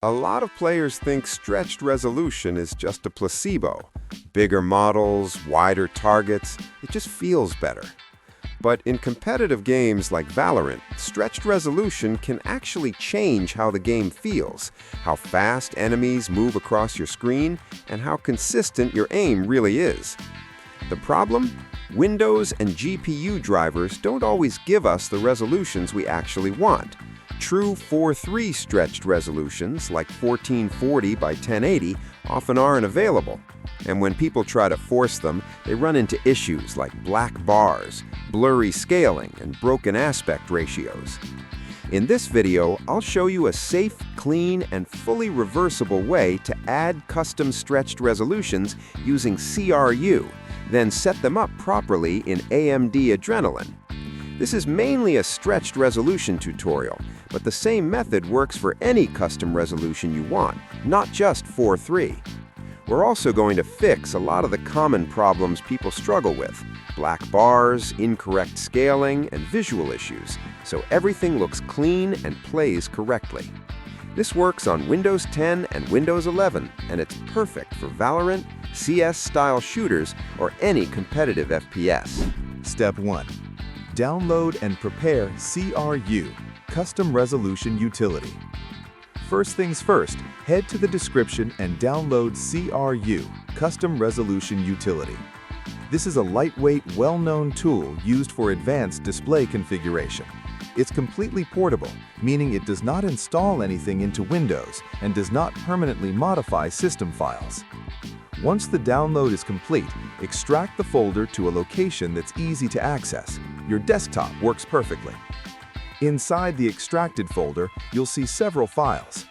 A lot of players think stretched resolution is just a placebo. Bigger models, wider targets, it just feels better. But in competitive games like Valorant, stretched resolution can actually change how the game feels, how fast enemies move across your screen, and how consistent your aim really is. The problem? Windows and GPU drivers don't always give us the resolutions we actually want. True 4:3 stretched resolutions, like 1440 by 1080, often aren't available. And when people try to force them, they run into issues like black bars, blurry scaling, and broken aspect ratios. In this video, I'll show you a safe, clean, and fully reversible way to add custom stretched resolutions using CRU, then set them up properly in AMD Adrenalin. This is mainly a stretched resolution tutorial, but the same method works for any custom resolution you want, not just 4:3. We're also going to fix a lot of the common problems people struggle with: black bars, incorrect scaling, and visual issues, so everything looks clean and plays correctly. This works on Windows 10 and Windows 11, and it's perfect for Valorant, CS-style shooters, or any competitive FPS. Step 1. Download and prepare CRU, Custom Resolution Utility. First things first, head to the description and download CRU, Custom Resolution Utility. This is a lightweight, well-known tool used for advanced display configuration. It's completely portable, meaning it does not install anything into Windows and does not permanently modify system files. Once the download is complete, extract the folder to a location that's easy to access. Your desktop works perfectly. Inside the extracted folder, you'll see several files.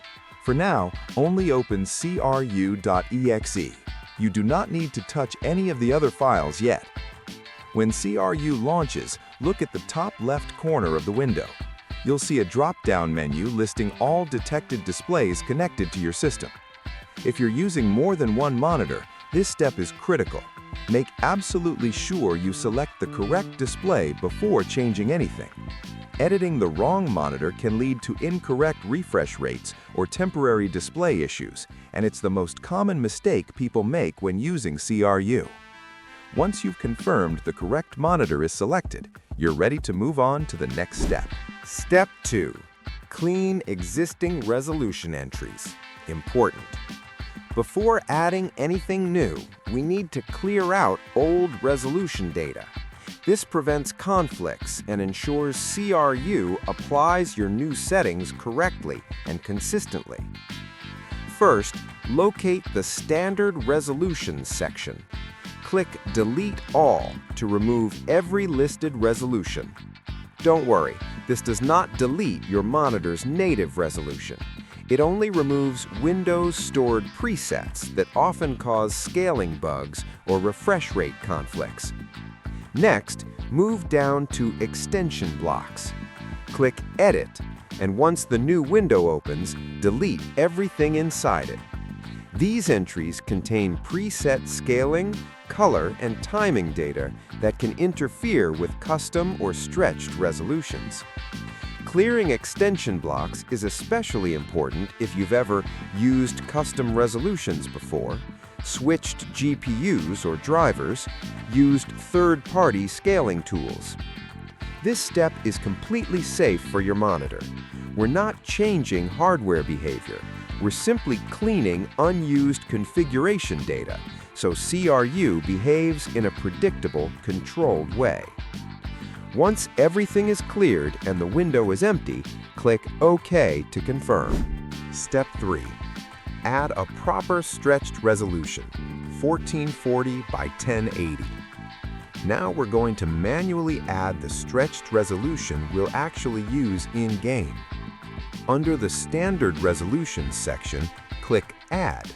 For now, only open cru.exe. You do not need to touch any of the other files yet. When CRU launches, look at the top left corner of the window. You'll see a drop-down menu listing all detected displays connected to your system. If you're using more than one monitor, this step is critical. Make absolutely sure you select the correct display before changing anything. Editing the wrong monitor can lead to incorrect refresh rates or temporary display issues, and it's the most common mistake people make when using CRU. Once you've confirmed the correct monitor is selected, you're ready to move on to the next step. Step 2. Clean existing resolution entries. Important. Before adding anything new, we need to clear out old resolution data. This prevents conflicts and ensures CRU applies your new settings correctly and consistently. First, locate the Standard Resolutions section. Click Delete All to remove every listed resolution. Don't worry, this does not delete your monitor's native resolution. It only removes Windows-stored presets that often cause scaling bugs or refresh rate conflicts. Next, move down to Extension Blocks. Click Edit, and once the new window opens, delete everything inside it. These entries contain preset scaling, color, and timing data that can interfere with custom or stretched resolutions. Clearing extension blocks is especially important if you've ever used custom resolutions before, switched GPUs or drivers, used third-party scaling tools. This step is completely safe for your monitor. We're not changing hardware behavior. We're simply cleaning unused configuration data, so CRU behaves in a predictable, controlled way. Once everything is cleared and the window is empty, click OK to confirm. Step 3. Add a proper stretched resolution, 1440 by 1080. Now we're going to manually add the stretched resolution we'll actually use in-game. Under the Standard Resolutions section, click Add.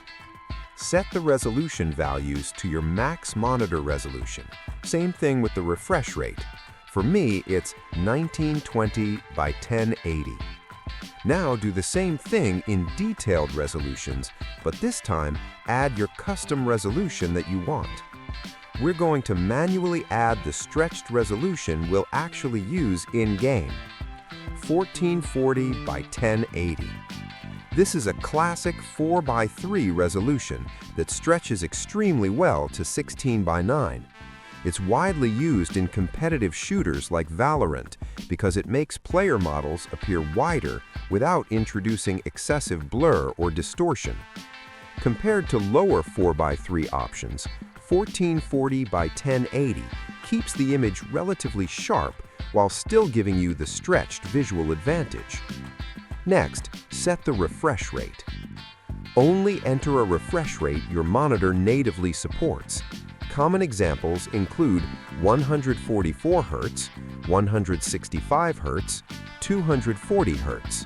Set the resolution values to your max monitor resolution. Same thing with the refresh rate. For me, it's 1920 by 1080. Now do the same thing in detailed resolutions, but this time add your custom resolution that you want. We're going to manually add the stretched resolution we'll actually use in-game, 1440 by 1080. This is a classic 4:3 resolution that stretches extremely well to 16:9. It's widely used in competitive shooters like Valorant because it makes player models appear wider without introducing excessive blur or distortion. Compared to lower 4:3 options, 1440 by 1080 keeps the image relatively sharp while still giving you the stretched visual advantage. Next, set the refresh rate. Only enter a refresh rate your monitor natively supports. Common examples include 144 Hz, 165 Hz, 240 Hz.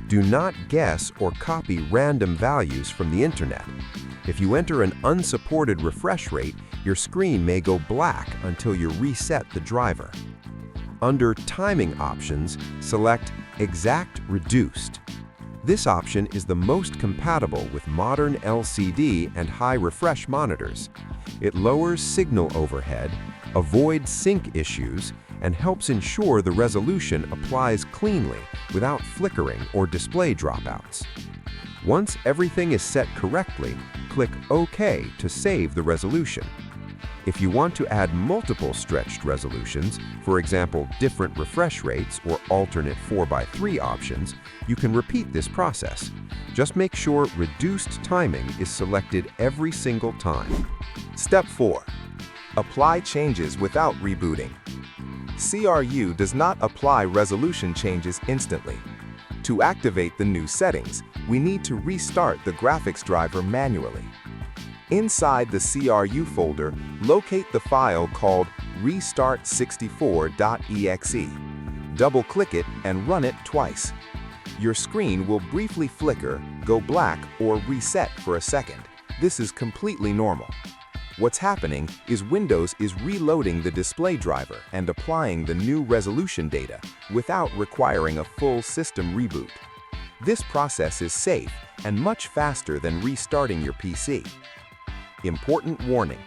Do not guess or copy random values from the internet. If you enter an unsupported refresh rate, your screen may go black until you reset the driver. Under Timing Options, select Exact Reduced. This option is the most compatible with modern LCD and high refresh monitors. It lowers signal overhead, avoids sync issues, and helps ensure the resolution applies cleanly without flickering or display dropouts. Once everything is set correctly, click OK to save the resolution. If you want to add multiple stretched resolutions, for example, different refresh rates or alternate 4:3 options, you can repeat this process. Just make sure reduced timing is selected every single time. Step 4. Apply changes without rebooting. CRU does not apply resolution changes instantly. To activate the new settings, we need to restart the graphics driver manually. Inside the CRU folder, locate the file called restart64.exe. Double-click it and run it twice. Your screen will briefly flicker, go black, or reset for a second. This is completely normal. What's happening is Windows is reloading the display driver and applying the new resolution data without requiring a full system reboot. This process is safe and much faster than restarting your PC. Important warning: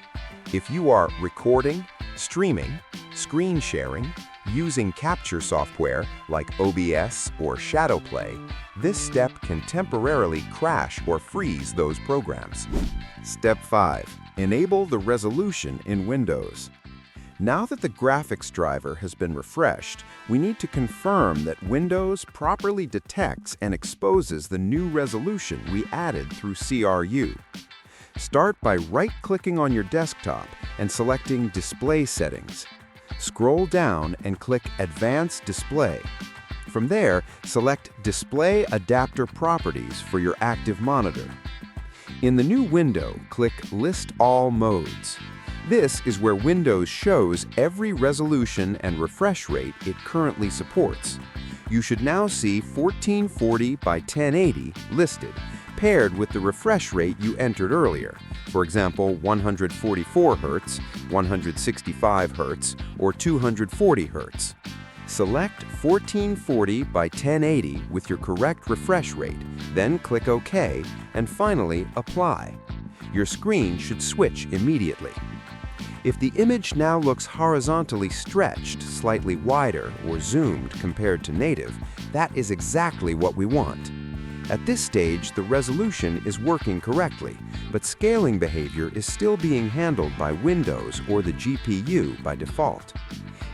if you are recording, streaming, screen sharing, using capture software like OBS or Shadowplay, this step can temporarily crash or freeze those programs. Step 5. Enable the resolution in Windows. Now that the graphics driver has been refreshed, we need to confirm that Windows properly detects and exposes the new resolution we added through CRU. Start by right-clicking on your desktop and selecting Display Settings. Scroll down and click Advanced Display. From there, select Display Adapter Properties for your active monitor. In the new window, click List All Modes. This is where Windows shows every resolution and refresh rate it currently supports. You should now see 1440 by 1080 listed, paired with the refresh rate you entered earlier, for example 144 Hz, 165 Hz, or 240 Hz. Select 1440 by 1080 with your correct refresh rate, then click OK, and finally Apply. Your screen should switch immediately. If the image now looks horizontally stretched, slightly wider, or zoomed compared to native, that is exactly what we want. At this stage, the resolution is working correctly, but scaling behavior is still being handled by Windows or the GPU by default.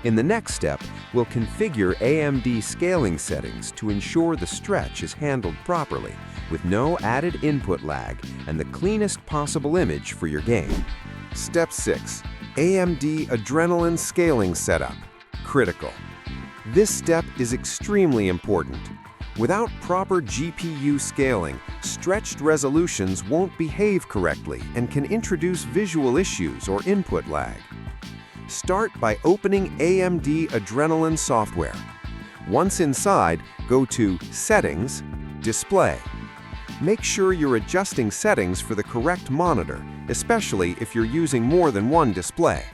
In the next step, we'll configure AMD scaling settings to ensure the stretch is handled properly, with no added input lag and the cleanest possible image for your game. Step 6. AMD Adrenalin scaling setup. Critical. This step is extremely important. Without proper GPU scaling, stretched resolutions won't behave correctly and can introduce visual issues or input lag. Start by opening AMD Adrenalin software. Once inside, go to Settings, Display. Make sure you're adjusting settings for the correct monitor, especially if you're using more than one display.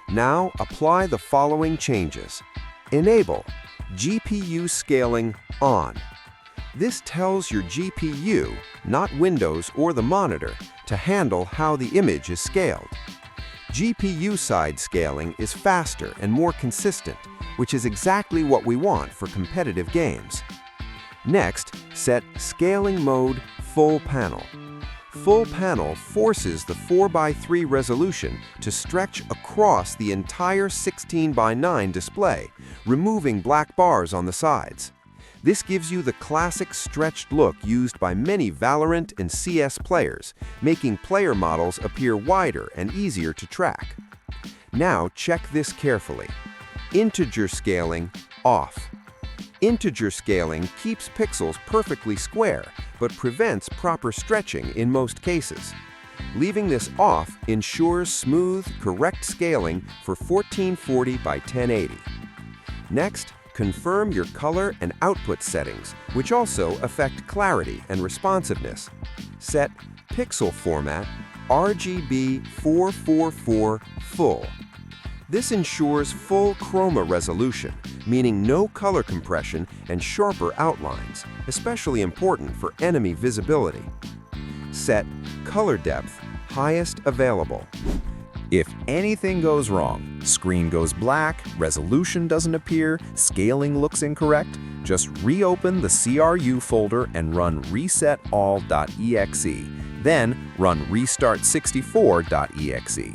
Now apply the following changes. Enable GPU scaling on. This tells your GPU, not Windows or the monitor, to handle how the image is scaled. GPU side scaling is faster and more consistent, which is exactly what we want for competitive games. Next, set Scaling Mode Full Panel. Full Panel forces the 4:3 resolution to stretch across the entire 16:9 display, removing black bars on the sides. This gives you the classic stretched look used by many Valorant and CS players, making player models appear wider and easier to track. Now check this carefully. Integer scaling off. Integer scaling keeps pixels perfectly square, but prevents proper stretching in most cases. Leaving this off ensures smooth, correct scaling for 1440 by 1080. Next, confirm your color and output settings, which also affect clarity and responsiveness. Set Pixel Format RGB 444 Full. This ensures full chroma resolution, meaning no color compression and sharper outlines, especially important for enemy visibility. Set Color Depth Highest Available. If anything goes wrong, screen goes black, resolution doesn't appear, scaling looks incorrect, just reopen the CRU folder and run resetall.exe. Then run restart64.exe.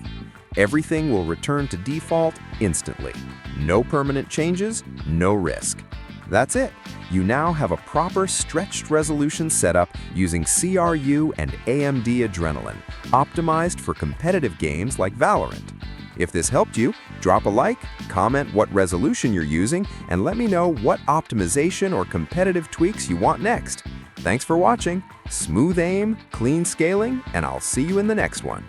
Everything will return to default instantly. No permanent changes, no risk. That's it. You now have a proper stretched resolution setup using CRU and AMD Adrenalin, optimized for competitive games like Valorant. If this helped you, drop a like, comment what resolution you're using, and let me know what optimization or competitive tweaks you want next. Thanks for watching. Smooth aim, clean scaling, and I'll see you in the next one.